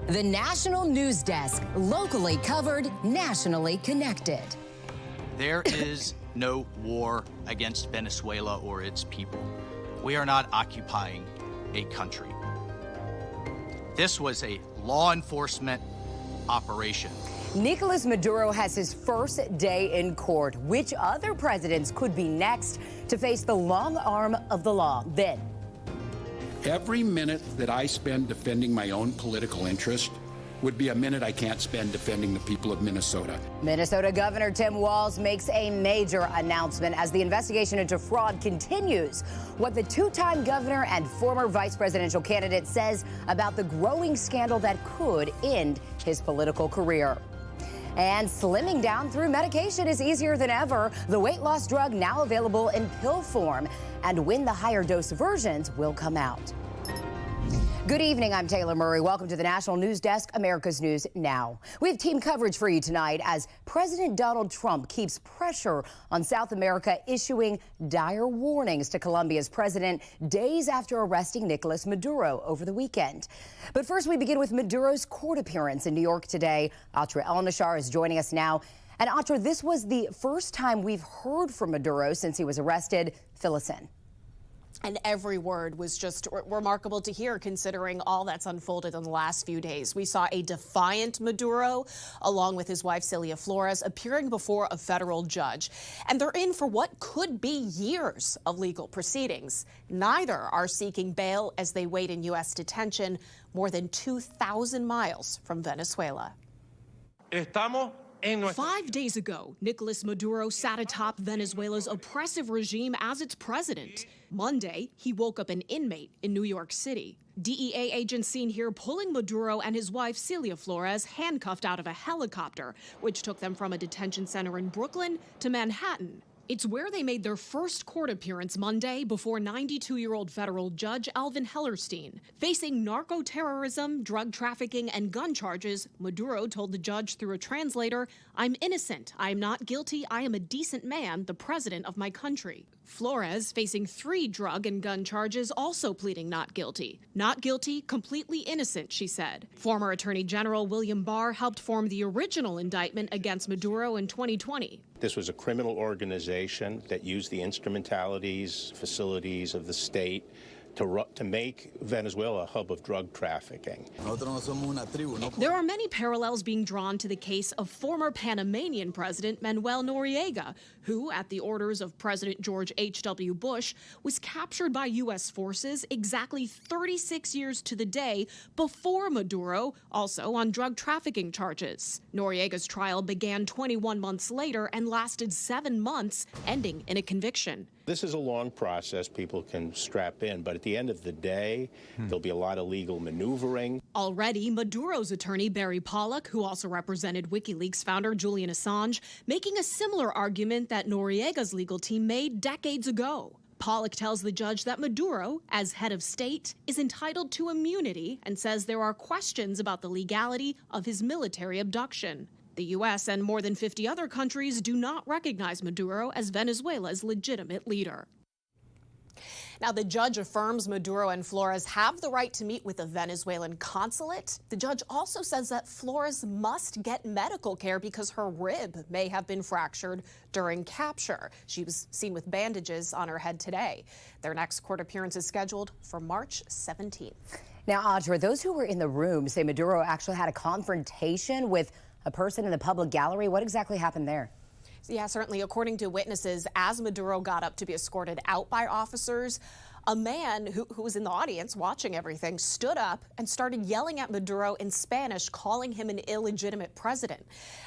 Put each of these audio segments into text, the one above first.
The National News Desk, locally covered, nationally connected. There is no war against Venezuela or its people. We are not occupying a country. This was a law enforcement operation. Nicolás Maduro has his first day in court. Which other presidents could be next to face the long arm of the law? Then, every minute that I spend defending my own political interest would be a minute I can't spend defending the people of Minnesota. Minnesota Governor Tim Walz makes a major announcement as the investigation into fraud continues. What the two-time governor and former vice presidential candidate says about the growing scandal that could end his political career. And slimming down through medication is easier than ever. The weight loss drug now available in pill form, and when the higher dose versions will come out. Good evening, I'm Taylor Murray. Welcome to the National News Desk, America's News Now. We have team coverage for you tonight as President Donald Trump keeps pressure on South America, issuing dire warnings to Colombia's president days after arresting Nicolás Maduro over the weekend. But first, we begin with Maduro's court appearance in New York today. Atra El-Nashar is joining us now. And Atra, this was the first time we've heard from Maduro since he was arrested. Fill us in. And every word was just remarkable to hear, considering all that's unfolded in the last few days. We saw a defiant Maduro, along with his wife, Cilia Flores, appearing before a federal judge. And they're in for what could be years of legal proceedings. Neither are seeking bail as they wait in U.S. detention more than 2,000 miles from Venezuela. 5 days ago, Nicolás Maduro sat atop Venezuela's oppressive regime as its president. Monday, he woke up an inmate in New York City. DEA agents seen here pulling Maduro and his wife, Cilia Flores, handcuffed out of a helicopter, which took them from a detention center in Brooklyn to Manhattan. It's where they made their first court appearance Monday before 92-year-old federal judge Alvin Hellerstein. Facing narco-terrorism, drug trafficking, and gun charges, Maduro told the judge through a translator, "I'm innocent. I am not guilty. I am a decent man, the president of my country." Flores, facing 3 drug and gun charges, also pleading not guilty. Not guilty, completely innocent, she said. Former Attorney General William Barr helped form the original indictment against Maduro in 2020. This was a criminal organization that used the instrumentalities, facilities of the state to make Venezuela a hub of drug trafficking. There are many parallels being drawn to the case of former Panamanian President Manuel Noriega, who, at the orders of President George H.W. Bush, was captured by U.S. forces exactly 36 years to the day before Maduro, also on drug trafficking charges. Noriega's trial began 21 months later and lasted 7 months, ending in a conviction. This is a long process people can strap in, but at the end of the day, there'll be a lot of legal maneuvering. Already, Maduro's attorney, Barry Pollock, who also represented WikiLeaks founder Julian Assange, making a similar argument that Noriega's legal team made decades ago. Pollock tells the judge that Maduro, as head of state, is entitled to immunity and says there are questions about the legality of his military abduction. The U.S. and more than 50 other countries do not recognize Maduro as Venezuela's legitimate leader. Now, the judge affirms Maduro and Flores have the right to meet with the Venezuelan consulate. The judge also says that Flores must get medical care because her rib may have been fractured during capture. She was seen with bandages on her head today. Their next court appearance is scheduled for March 17th. Now, Audra, those who were in the room say Maduro actually had a confrontation with a person in the public gallery. What exactly happened there? Yeah, certainly. According to witnesses, as Maduro got up to be escorted out by officers, a man who was in the audience watching everything stood up and started yelling at Maduro in Spanish, calling him an illegitimate president.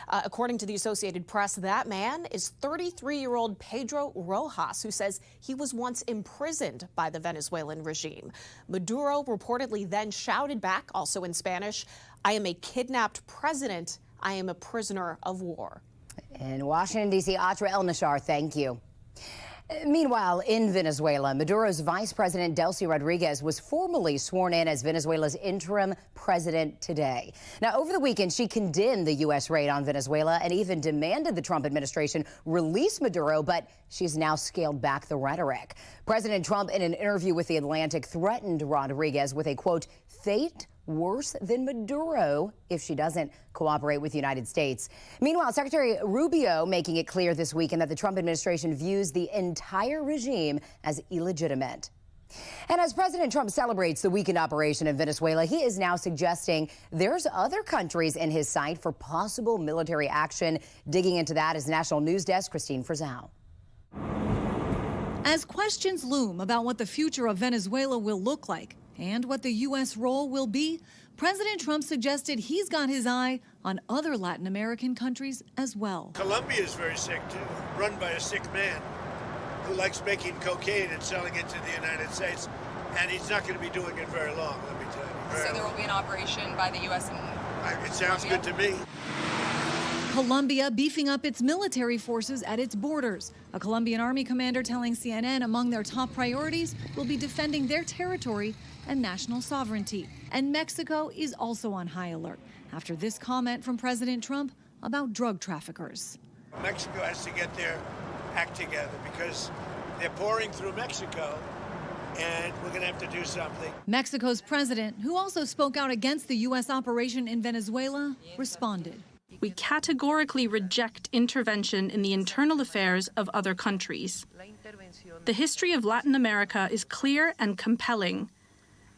According to the Associated Press, that man is 33-year-old Pedro Rojas, who says he was once imprisoned by the Venezuelan regime. Maduro reportedly then shouted back, also in Spanish, "I am a kidnapped president. I am a prisoner of war." In Washington, D.C., Atra El-Nashar, thank you. Meanwhile, in Venezuela, Maduro's Vice President Delcy Rodriguez was formally sworn in as Venezuela's interim president today. Now, over the weekend, she condemned the U.S. raid on Venezuela and even demanded the Trump administration release Maduro, but she's now scaled back the rhetoric. President Trump, in an interview with The Atlantic, threatened Rodriguez with a, quote, fate worse than Maduro if she doesn't cooperate with the United States. Meanwhile, Secretary Rubio making it clear this weekend that the Trump administration views the entire regime as illegitimate. And as President Trump celebrates the weekend operation in Venezuela, he is now suggesting there's other countries in his sight for possible military action. Digging into that is National News Desk Christine Frizzell. As questions loom about what the future of Venezuela will look like and what the U.S. role will be, President Trump suggested he's got his eye on other Latin American countries as well. Colombia is very sick, too, run by a sick man who likes making cocaine and selling it to the United States, and he's not going to be doing it very long, let me tell you. So there will be an operation by the U.S. It sounds good to me. Colombia beefing up its military forces at its borders. A Colombian army commander telling CNN among their top priorities will be defending their territory and national sovereignty. And Mexico is also on high alert after this comment from President Trump about drug traffickers. Mexico has to get their act together because they're pouring through Mexico, and we're going to have to do something. Mexico's president, who also spoke out against the U.S. operation in Venezuela, responded. We categorically reject intervention in the internal affairs of other countries. The history of Latin America is clear and compelling.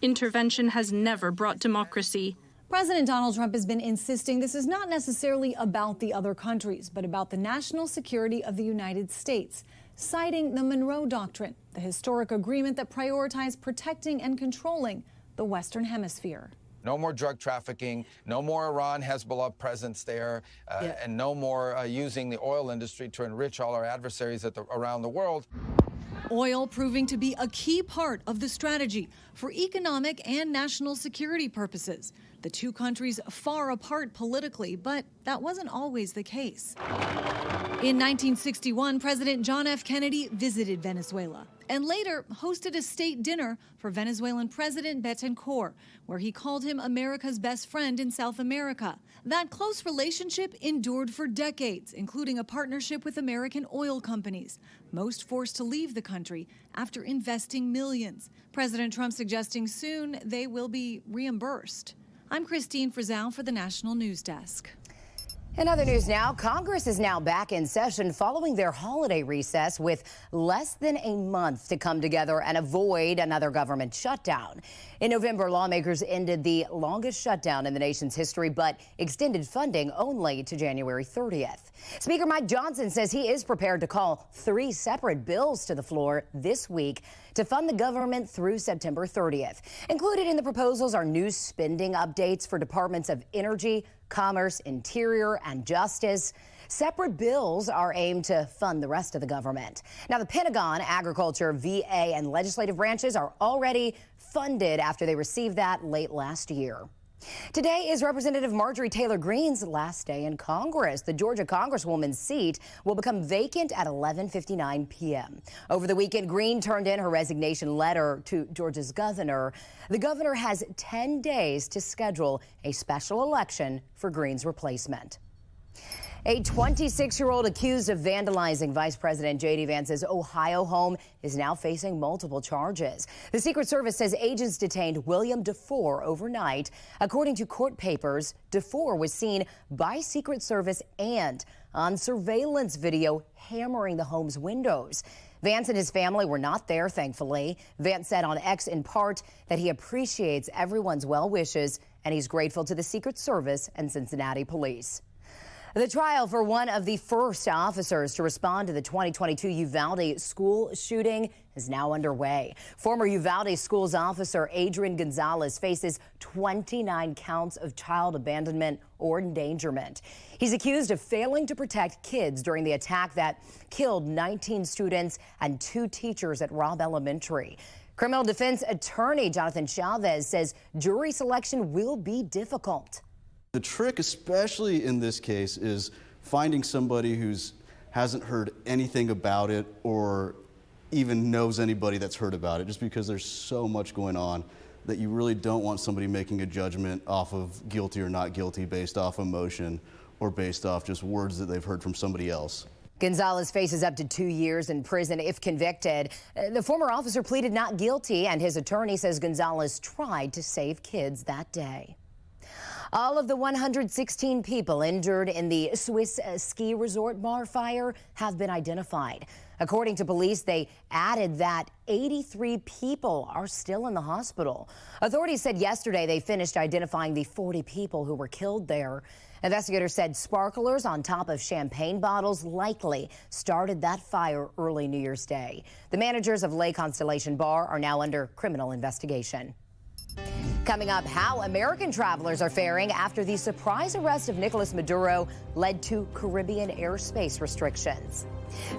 Intervention has never brought democracy. President Donald Trump has been insisting this is not necessarily about the other countries, but about the national security of the United States, citing the Monroe Doctrine, the historic agreement that prioritized protecting and controlling the Western Hemisphere. No more drug trafficking, no more Iran-Hezbollah presence there, and no more using the oil industry to enrich all our adversaries around the world. Oil proving to be a key part of the strategy for economic and national security purposes. The two countries far apart politically, but that wasn't always the case. In 1961, President John F. Kennedy visited Venezuela and later hosted a state dinner for Venezuelan President Betancourt, where he called him America's best friend in South America. That close relationship endured for decades, including a partnership with American oil companies, most forced to leave the country after investing millions. President Trump suggesting soon they will be reimbursed. I'm Christine Frizzell for the National News Desk. In other news now, Congress is now back in session following their holiday recess with less than a month to come together and avoid another government shutdown. In November, lawmakers ended the longest shutdown in the nation's history, but extended funding only to January 30th. Speaker Mike Johnson says he is prepared to call 3 separate bills to the floor this week to fund the government through September 30th. Included in the proposals are new spending updates for departments of energy, commerce, interior, and justice. Separate bills are aimed to fund the rest of the government. Now, the Pentagon, agriculture, VA, and legislative branches are already funded after they received that late last year. Today is Representative Marjorie Taylor Greene's last day in Congress. The Georgia Congresswoman's seat will become vacant at 11:59 p.m. Over the weekend, Greene turned in her resignation letter to Georgia's governor. The governor has 10 days to schedule a special election for Greene's replacement. A 26-year-old accused of vandalizing Vice President J.D. Vance's Ohio home is now facing multiple charges. The Secret Service says agents detained William DeFore overnight. According to court papers, DeFore was seen by Secret Service and on surveillance video hammering the home's windows. Vance and his family were not there, thankfully. Vance said on X in part that he appreciates everyone's well wishes and he's grateful to the Secret Service and Cincinnati police. The trial for one of the first officers to respond to the 2022 Uvalde school shooting is now underway. Former Uvalde schools officer Adrian Gonzalez faces 29 counts of child abandonment or endangerment. He's accused of failing to protect kids during the attack that killed 19 students and 2 teachers at Robb Elementary. Criminal defense attorney Jonathan Chavez says jury selection will be difficult. The trick, especially in this case, is finding somebody who hasn't heard anything about it or even knows anybody that's heard about it, just because there's so much going on that you really don't want somebody making a judgment off of guilty or not guilty based off emotion or based off just words that they've heard from somebody else. Gonzalez faces up to 2 years in prison if convicted. The former officer pleaded not guilty, and his attorney says Gonzalez tried to save kids that day. All of the 116 people injured in the Swiss ski resort bar fire have been identified. According to police, they added that 83 people are still in the hospital. Authorities said yesterday they finished identifying the 40 people who were killed there. Investigators said sparklers on top of champagne bottles likely started that fire early New Year's Day. The managers of Lake Constellation Bar are now under criminal investigation. Coming up, how American travelers are faring after the surprise arrest of Nicolás Maduro led to Caribbean airspace restrictions.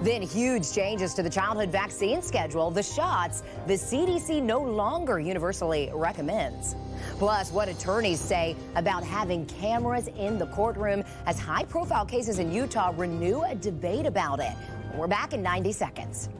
Then huge changes to the childhood vaccine schedule, the shots the CDC no longer universally recommends. Plus, what attorneys say about having cameras in the courtroom as high-profile cases in Utah renew a debate about it. We're back in 90 seconds.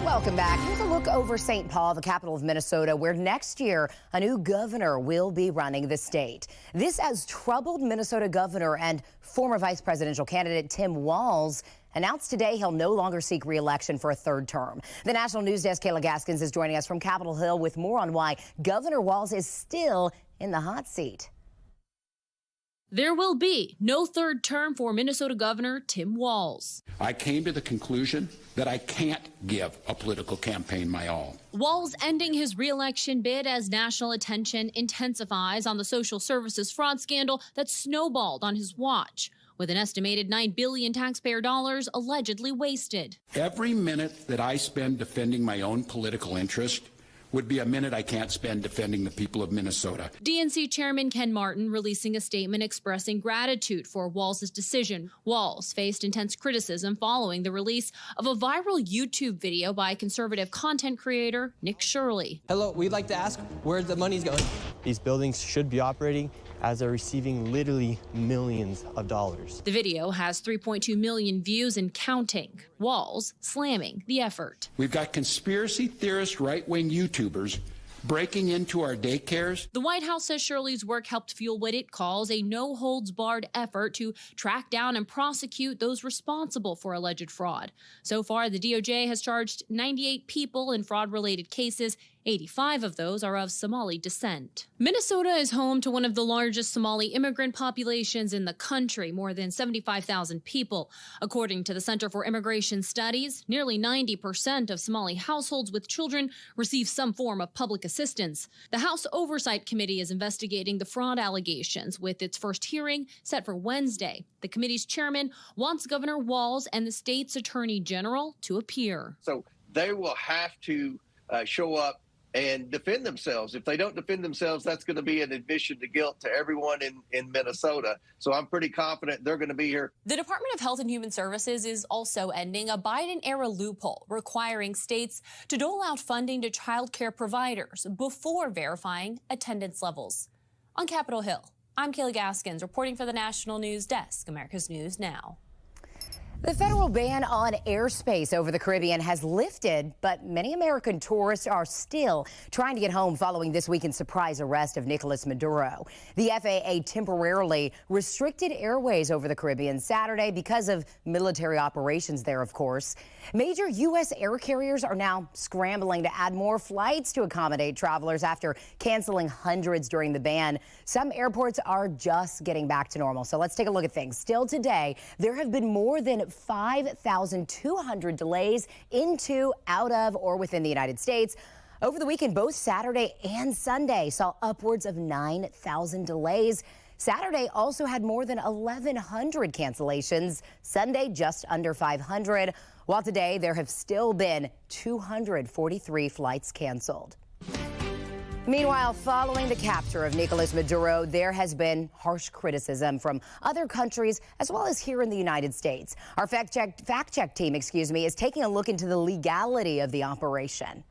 Welcome back. Here's a look over St. Paul, the capital of Minnesota, where next year a new governor will be running the state. This as troubled Minnesota governor and former vice presidential candidate Tim Walz announced today he'll no longer seek re-election for a third term. The National News Desk, Kayla Gaskins, is joining us from Capitol Hill with more on why Governor Walz is still in the hot seat. There will be no third term for Minnesota Governor Tim Walz. I came to the conclusion that I can't give a political campaign my all. Walz ending his re-election bid as national attention intensifies on the social services fraud scandal that snowballed on his watch, with an estimated $9 billion taxpayer dollars allegedly wasted. Every minute that I spend defending my own political interest would be a minute I can't spend defending the people of Minnesota. DNC Chairman Ken Martin releasing a statement expressing gratitude for Walz's decision. Walz faced intense criticism following the release of a viral YouTube video by conservative content creator Nick Shirley. Hello, we'd like to ask where the money's going. These buildings should be operating as they're receiving literally millions of dollars. The video has 3.2 million views and counting. Walz slamming the effort. We've got conspiracy theorist right-wing YouTubers breaking into our daycares. The White House says Shirley's work helped fuel what it calls a no-holds-barred effort to track down and prosecute those responsible for alleged fraud. So far, the DOJ has charged 98 people in fraud-related cases. 85 of those are of Somali descent. Minnesota is home to one of the largest Somali immigrant populations in the country, more than 75,000 people. According to the Center for Immigration Studies, nearly 90% of Somali households with children receive some form of public assistance. The House Oversight Committee is investigating the fraud allegations, with its first hearing set for Wednesday. The committee's chairman wants Governor Walz and the state's attorney general to appear. So they will have to show up and defend themselves. If they don't defend themselves, that's going to be an admission to guilt to everyone in Minnesota. So I'm pretty confident they're going to be here. The Department of Health and Human Services is also ending a Biden-era loophole requiring states to dole out funding to child care providers before verifying attendance levels. On Capitol Hill, I'm Kayla Gaskins reporting for the National News Desk, America's News Now. The federal ban on airspace over the Caribbean has lifted, but many American tourists are still trying to get home following this weekend's surprise arrest of Nicolás Maduro. The FAA temporarily restricted airways over the Caribbean Saturday because of military operations there, of course. Major U.S. air carriers are now scrambling to add more flights to accommodate travelers after canceling hundreds during the ban. Some airports are just getting back to normal. So let's take a look at things. Still today, there have been more than 5,200 delays into, out of, or within the United States. Over the weekend, both Saturday and Sunday saw upwards of 9,000 delays. Saturday also had more than 1,100 cancellations. Sunday, just under 500. While today, there have still been 243 flights canceled. Meanwhile, following the capture of Nicolás Maduro, there has been harsh criticism from other countries as well as here in the United States. Our fact check team, is taking a look into the legality of the operation.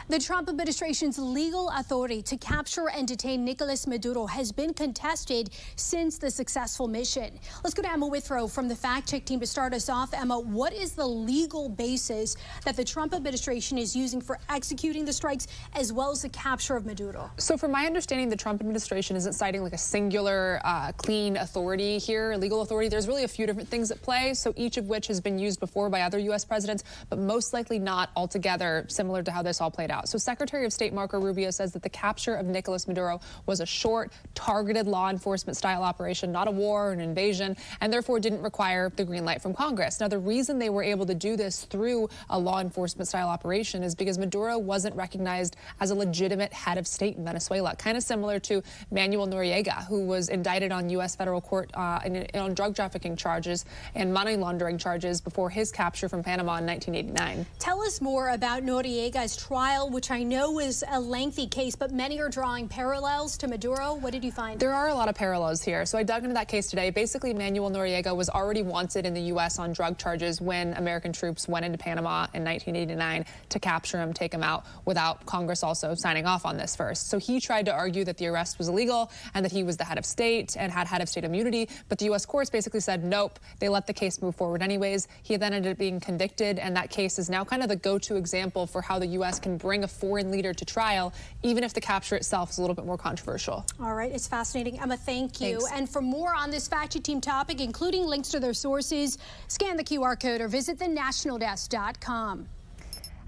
The Trump administration's legal authority to capture and detain Nicolás Maduro has been contested since the successful mission. Let's go to Emma Withrow from the fact check team to start us off. Emma, what is the legal basis that the Trump administration is using for executing the strikes as well as the capture of Maduro? So from my understanding, the Trump administration isn't citing like a singular clean authority here, legal authority. There's really a few different things at play, so each of which has been used before by other U.S. presidents, but most likely not altogether similar to how this all played out. So Secretary of State Marco Rubio says that the capture of Nicolás Maduro was a short, targeted law enforcement style operation, not a war or an invasion, and therefore didn't require the green light from Congress. Now, the reason they were able to do this through a law enforcement style operation is because Maduro wasn't recognized as a legitimate head of state in Venezuela, kind of similar to Manuel Noriega, who was indicted on U.S. federal court on drug trafficking charges and money laundering charges before his capture from Panama in 1989. Tell us more about Noriega's trial, which I know is a lengthy case, but many are drawing parallels to Maduro. What did you find? There are a lot of parallels here. So I dug into that case today. Basically, Manuel Noriega was already wanted in the U.S. on drug charges when American troops went into Panama in 1989 to capture him, take him out, without Congress also signing off on this first. So he tried to argue that the arrest was illegal and that he was the head of state and had head of state immunity. But the U.S. courts basically said, nope, they let the case move forward anyways. He then ended up being convicted, and that case is now kind of the go-to example for how the U.S. can bring a foreign leader to trial, even if the capture itself is a little bit more controversial. All right, it's fascinating. Emma, thank you. Thanks. And for more on this fact check team topic, including links to their sources, scan the QR code or visit thenationaldesk.com.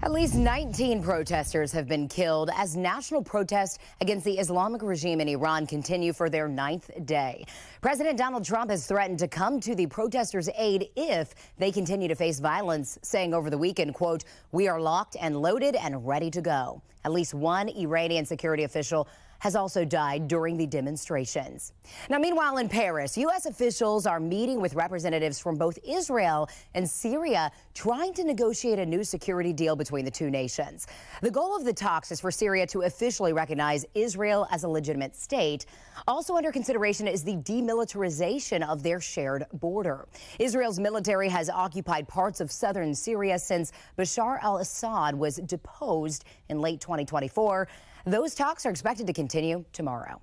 At least 19 protesters have been killed as national protests against the Islamic regime in Iran continue for their 9th day. President Donald Trump has threatened to come to the protesters' aid if they continue to face violence, saying over the weekend, quote, "We are locked and loaded and ready to go." At least one Iranian security official has also died during the demonstrations. Now, meanwhile, in Paris, U.S. officials are meeting with representatives from both Israel and Syria, trying to negotiate a new security deal between the two nations. The goal of the talks is for Syria to officially recognize Israel as a legitimate state. Also under consideration is the demilitarization of their shared border. Israel's military has occupied parts of southern Syria since Bashar al-Assad was deposed in late 2024. Those talks are expected to continue tomorrow.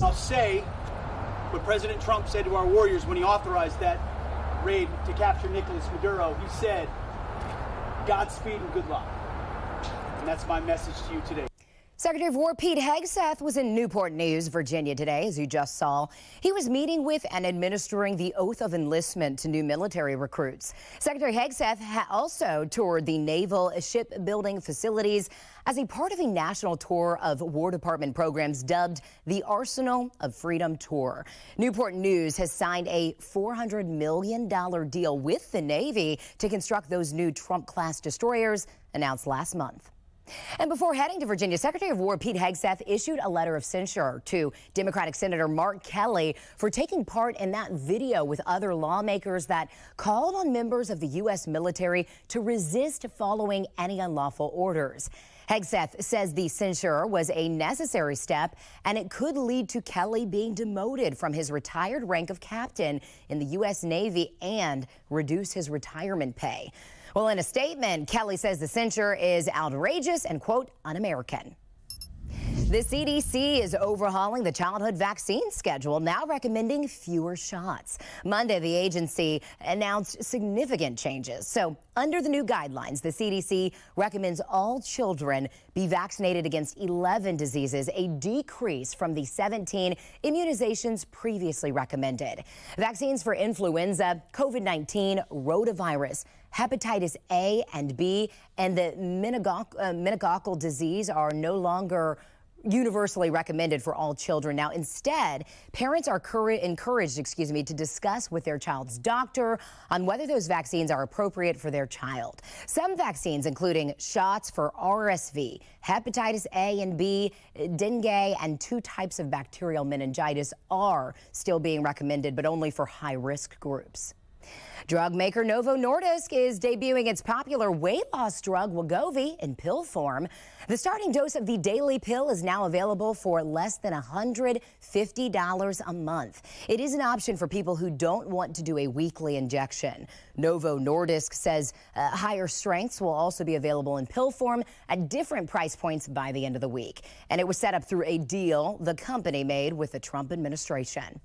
I'll say what President Trump said to our warriors when he authorized that raid to capture Nicolás Maduro. He said, Godspeed and good luck. And that's my message to you today. Secretary of War Pete Hegseth was in Newport News, Virginia today, as you just saw. He was meeting with and administering the oath of enlistment to new military recruits. Secretary Hegseth also toured the naval shipbuilding facilities as a part of a national tour of War Department programs dubbed the Arsenal of Freedom Tour. Newport News has signed a $400 million deal with the Navy to construct those new Trump-class destroyers announced last month. And before heading to Virginia, Secretary of War Pete Hegseth issued a letter of censure to Democratic Senator Mark Kelly for taking part in that video with other lawmakers that called on members of the U.S. military to resist following any unlawful orders. Hegseth says the censure was a necessary step, and it could lead to Kelly being demoted from his retired rank of captain in the U.S. Navy and reduce his retirement pay. Well, in a statement, Kelly says the censure is outrageous and, quote, un-American. The CDC is overhauling the childhood vaccine schedule, now recommending fewer shots. Monday, the agency announced significant changes. So under the new guidelines, the CDC recommends all children be vaccinated against 11 diseases, a decrease from the 17 immunizations previously recommended. Vaccines for influenza, COVID-19, rotavirus, hepatitis A and B, and the meningococcal disease are no longer universally recommended for all children. Now, instead, parents are encouraged, to discuss with their child's doctor on whether those vaccines are appropriate for their child. Some vaccines, including shots for RSV, hepatitis A and B, dengue, and 2 types of bacterial meningitis, are still being recommended, but only for high-risk groups. Drug maker Novo Nordisk is debuting its popular weight loss drug Wegovy in pill form. The starting dose of the daily pill is now available for less than $150 a month. It is an option for people who don't want to do a weekly injection. Novo Nordisk says higher strengths will also be available in pill form at different price points by the end of the week. And it was set up through a deal the company made with the Trump administration.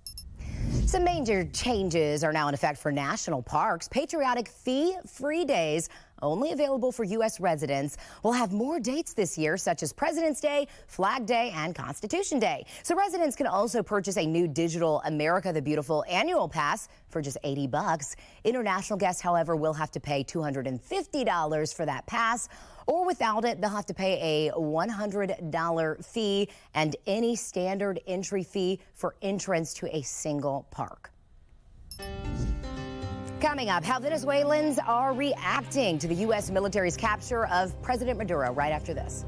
Some major changes are now in effect for national parks. Patriotic fee-free days, only available for U.S. residents, will have more dates this year, such as President's Day, Flag Day, and Constitution Day. So residents can also purchase a new digital America the Beautiful annual pass for just $80. International guests, however, will have to pay $250 for that pass, or without it, they'll have to pay a $100 fee and any standard entry fee for entrance to a single park. Coming up, how Venezuelans are reacting to the U.S. military's capture of President Maduro right after this.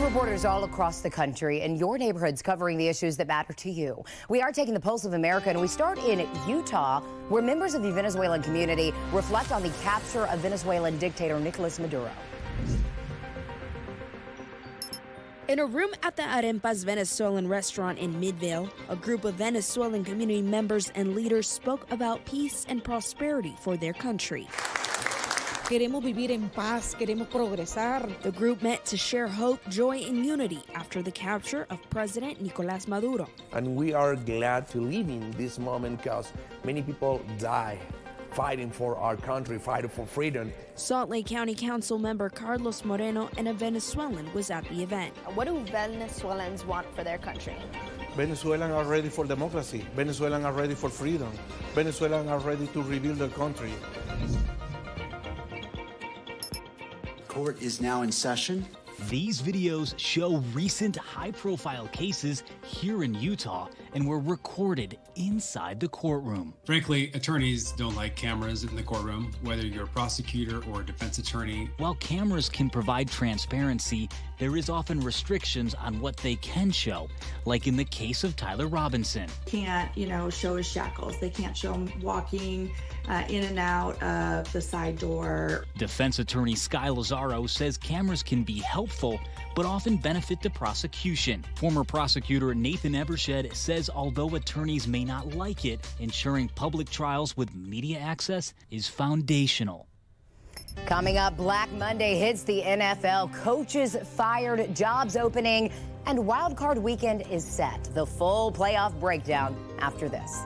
Reporters all across the country and your neighborhoods covering the issues that matter to you. We are taking the pulse of America, and we start in Utah, where members of the Venezuelan community reflect on the capture of Venezuelan dictator Nicolás Maduro. In a room at the Arepas Venezuelan restaurant in Midvale, a group of Venezuelan community members and leaders spoke about peace and prosperity for their country. Queremos vivir en paz, queremos progresar. The group met to share hope, joy, and unity after the capture of President Nicolás Maduro. And we are glad to live in this moment because many people die fighting for our country, fighting for freedom. Salt Lake County Council member Carlos Moreno and a Venezuelan was at the event. What do Venezuelans want for their country? Venezuelans are ready for democracy. Venezuelans are ready for freedom. Venezuelans are ready to rebuild their country. Court is now in session. These videos show recent high-profile cases here in Utah and were recorded inside the courtroom. Frankly, attorneys don't like cameras in the courtroom, whether you're a prosecutor or a defense attorney. While cameras can provide transparency, there is often restrictions on what they can show, like in the case of Tyler Robinson. Can't, show his shackles. They can't show him walking in and out of the side door. Defense attorney Sky Lazaro says cameras can be helpful, but often benefit the prosecution. Former prosecutor Nathan Evershed says although attorneys may not like it, ensuring public trials with media access is foundational. Coming up, Black Monday hits the NFL. Coaches fired, jobs opening, and Wild Card Weekend is set. The full playoff breakdown after this.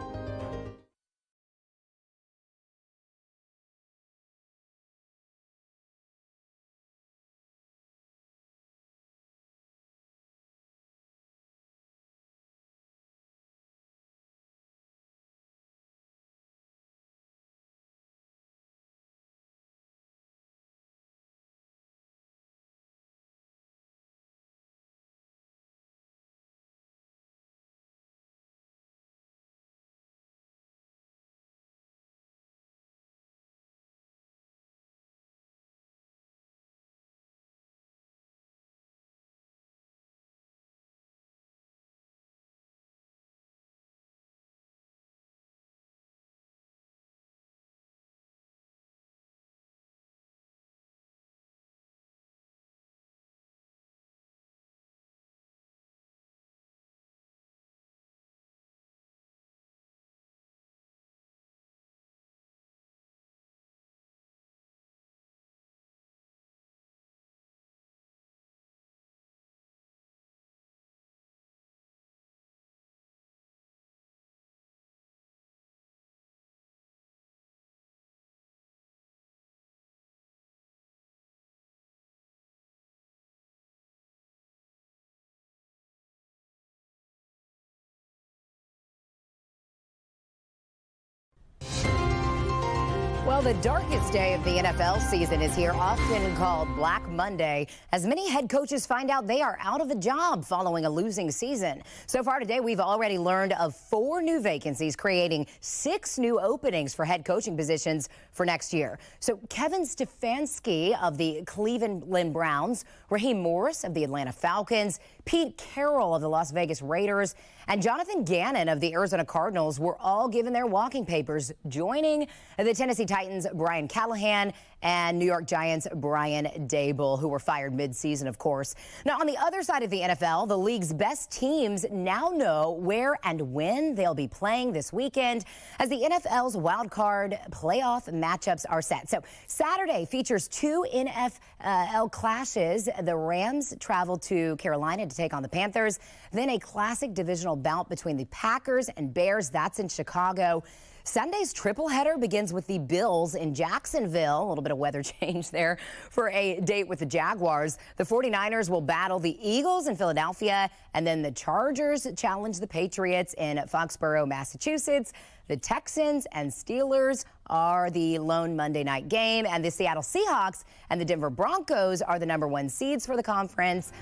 Well, the darkest day of the NFL season is here, often called Black Monday, as many head coaches find out they are out of a job following a losing season. So far today, we've already learned of 4 new vacancies, creating 6 new openings for head coaching positions for next year. So Kevin Stefanski of the Cleveland Browns, Raheem Morris of the Atlanta Falcons, Pete Carroll of the Las Vegas Raiders, and Jonathan Gannon of the Arizona Cardinals were all given their walking papers, joining the Tennessee Titans' Brian Callahan and New York Giants' Brian Daboll, who were fired mid-season, of course. Now, on the other side of the NFL, the league's best teams now know where and when they'll be playing this weekend, as the NFL's wild card playoff matchups are set. So Saturday features 2 NFL clashes. The Rams travel to Carolina to take on the Panthers, then a classic divisional bout between the Packers and Bears. That's in Chicago. Sunday's triple header begins with the Bills in Jacksonville. A little bit of weather change there for a date with the Jaguars. The 49ers will battle the Eagles in Philadelphia, and then the Chargers challenge the Patriots in Foxborough, Massachusetts. The Texans and Steelers are the lone Monday night game, and the Seattle Seahawks and the Denver Broncos are the #1 seeds for the conference.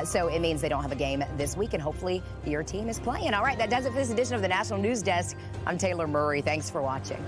So it means they don't have a game this week, and hopefully your team is playing. All right, that does it for this edition of the National News Desk. I'm Taylor Murray. Thanks for watching.